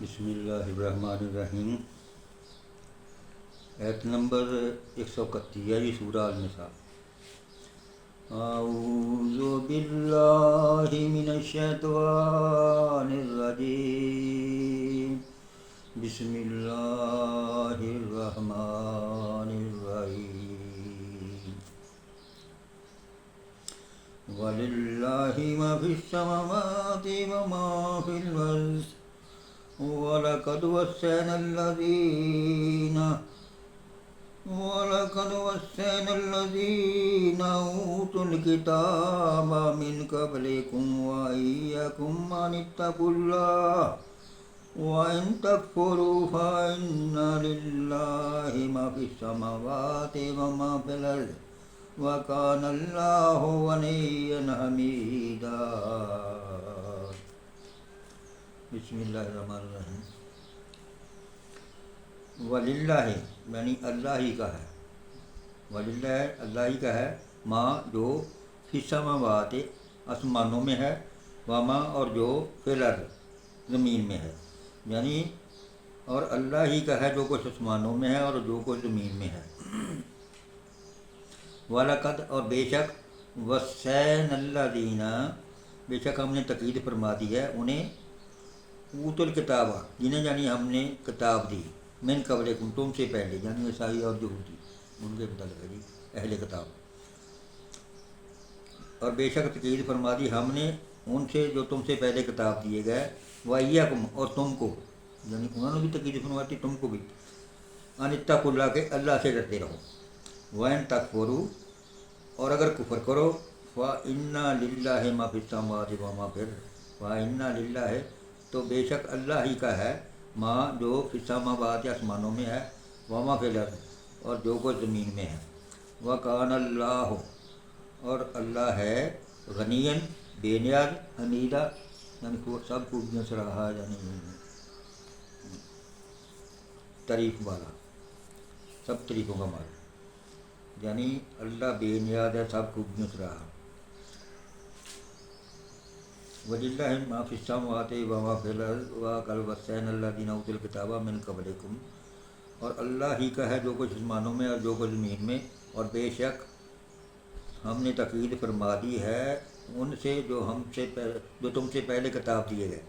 بسم اللہ الرحمن الرحیم۔ ایت نمبر 131 سورہ النساء۔ اعوذ باللہ من الشیطان الرجیم، بسم اللہ الرحمن الرحیم۔ وَلِلَّهِ مَا فِي السَّمَاوَاتِ وَمَا فِي الْأَرْضِ وَلَقَدْ وَصَّيْنَا الَّذِينَ أُوتُوا الْكِتَابَ مِنْ قَبْلِكُمْ وَإِيَّاكُمْ أَنِ اتَّقُوا اللَّهَ وَإِنْ تَكْفُرُوا فَإِنَّ لِلَّهِ مَا فِي السَّمَاوَاتِ وَمَا فِي الْأَرْضِ وَكَانَ اللَّهُ غَنِيًّا حَمِيدًا۔ بسم اللہ الرحمن الرحیم۔ وللہ یعنی اللہ ہی کا ہے، وللہ اللہ ہی کا ہے، ماں جو فی السماوات آسمانوں میں ہے، وما اور جو فی الارض زمین میں ہے، یعنی اور اللہ ہی کا ہے جو کچھ آسمانوں میں ہے اور جو کچھ زمین میں ہے۔ وَلَقَدْ اور بے شک، وَصَّيْنَا الَّذِينَ بے شک ہم نے تاکید فرما دی ہے انہیں، اوت الکتاب جنہیں یعنی ہم نے کتاب دی، من قبلکم تم سے پہلے، یعنی عیسائی اور یہودی ان کے متعلق ہے جی، اہل کتاب۔ اور بے شک تاکید فرما دی ہم نے ان سے جو تم سے پہلے کتاب دیے گئے، وَإِيَّاكُمْ اور تم کو، یعنی انہوں نے بھی تاکید فرماتی تم کو بھی، ان اتقوا اللہ کے اللہ سے ڈرتے رہو، وَإِن تَكْفُرُوا اور اگر کفر کرو، فَإِنَّ لِلَّهِ مَا فِي السَّمَاوَاتِ وَمَا فِي الْأَرْضِ فَإِنَّ لِلَّهِ تو بے شک اللہ ہی کا ہے، ماں جو فی السماوات آسمانوں میں ہے، وما فی الارض اور جو کچھ زمین میں ہے، وکان اللہ اور اللہ ہے، غنیًا بے نیاز، حمیدہ یعنی سب خوبیوں سے رہا، یعنی تعریف والا، سب تعریفوں کا مالک، یعنی اللہ بے نیاز ہے، سب خوبیوں سے رہا۔ وَلِلَّهِ مَا فِي السَّمَاوَاتِ وَمَا فِي الْأَرْضِ وَلَقَدْ وَصَّيْنَا الَّذِينَ أُوتُوا الْكِتَابَ مِنْ قَبْلِكُمْ اور اللہ ہی کا ہے جو کچھ آسمانوں میں اور جو کچھ زمین میں، اور بے شک ہم نے تاکید فرما دی ہے ان سے جو تم سے پہلے کتاب دیے گئے،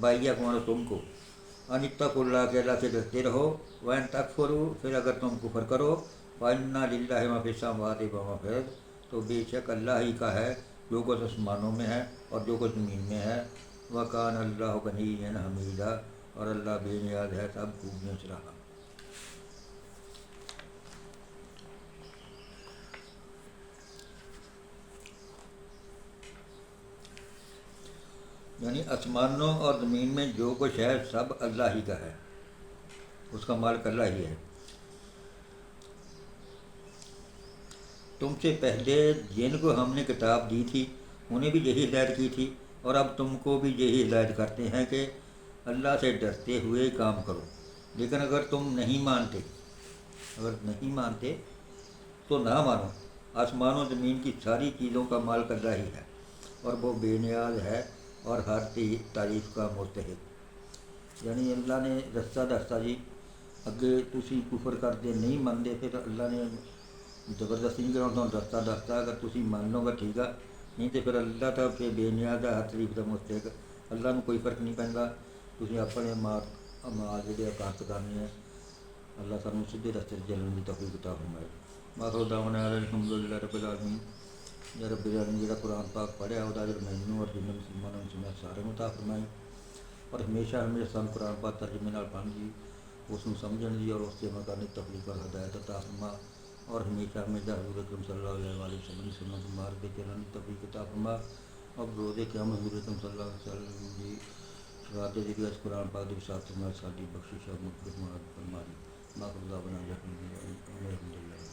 بَإِيَّاكُمْ اور تم کو، ان اتقوا اللہ کے اللہ سے ڈرتے رہو، وَإِن تَكْفُرُوا پھر اگر تم کفر کرو، فَإِنَّ لِلَّهِ مَا فِي السَّمَاوَاتِ وَمَا فِي الْأَرْضِ تو بے شک اللہ ہی کا ہے جو کچھ آسمانوں میں ہے اور جو کچھ زمین میں ہے، وَكَانَ اللَّهُ غَنِيًّا حَمِيدًا اور اللہ بے نیاز ہے، سب خوبیوں سے رہا۔ یعنی آسمانوں اور زمین میں جو کچھ ہے سب اللہ ہی کا ہے، اس کا مالک اللہ ہی ہے۔ تم سے پہلے جن کو ہم نے کتاب دی تھی انہیں بھی یہی ہدایت کی تھی، اور اب تم کو بھی یہی ہدایت کرتے ہیں کہ اللہ سے ڈرتے ہوئے کام کرو، لیکن اگر تم نہیں مانتے تو نہ مانو۔ آسمان و زمین کی ساری چیزوں کا مالک اللہ ہی ہے، اور وہ بے نیاز ہے اور ہر تعریف کا مستحق۔ یعنی اللہ نے رستہ دستہ جی، اگے تسی کفر کرتے نہیں منتے، پھر اللہ نے زبردستی نہیں کرنا رستہ دستہ، اگر تسی مان لو گا ٹھیک ہے، نہیں تو پھر اللہ تو پھر بے نیاز ہے، ہر تعریف کا مستحق، اللہ میں کوئی فرق نہیں پہنتا، تسی اپنے اعمال جڑے کارت کرنے ہیں، اللہ سانوں سیدھے رستے چلن کی توفیق عطا فرمائے۔ باخر دعوانا الحمدللہ رب العالمین۔ یا رب العالمین جڑا قرآن پاک پڑھیا وہ اجر مینوں اور جنہیں مسلمانوں نے سنیا سارے کو عطا فرمائے، اور ہمیشہ سانوں قرآن پاک ترجمے نال پڑھن دی، اس کو سمجھن دی اور اس سے عمل کرنے کی توفیق اور ہدایت عطا فرما، اور ہمیشہ حضور اکرم صلی اللہ علیہ وسلم کی سنت مبارک کے چلن کی توفیق عطا فرما، اور روز قیامت حضور اکرم صلی اللہ علیہ وسلم کی شفاعت کے ذریعے اس قرآن پاک کی وسعت میں ساری بخشش اور مغفرت فرما دی۔ باخر دعوانا الحمدللہ۔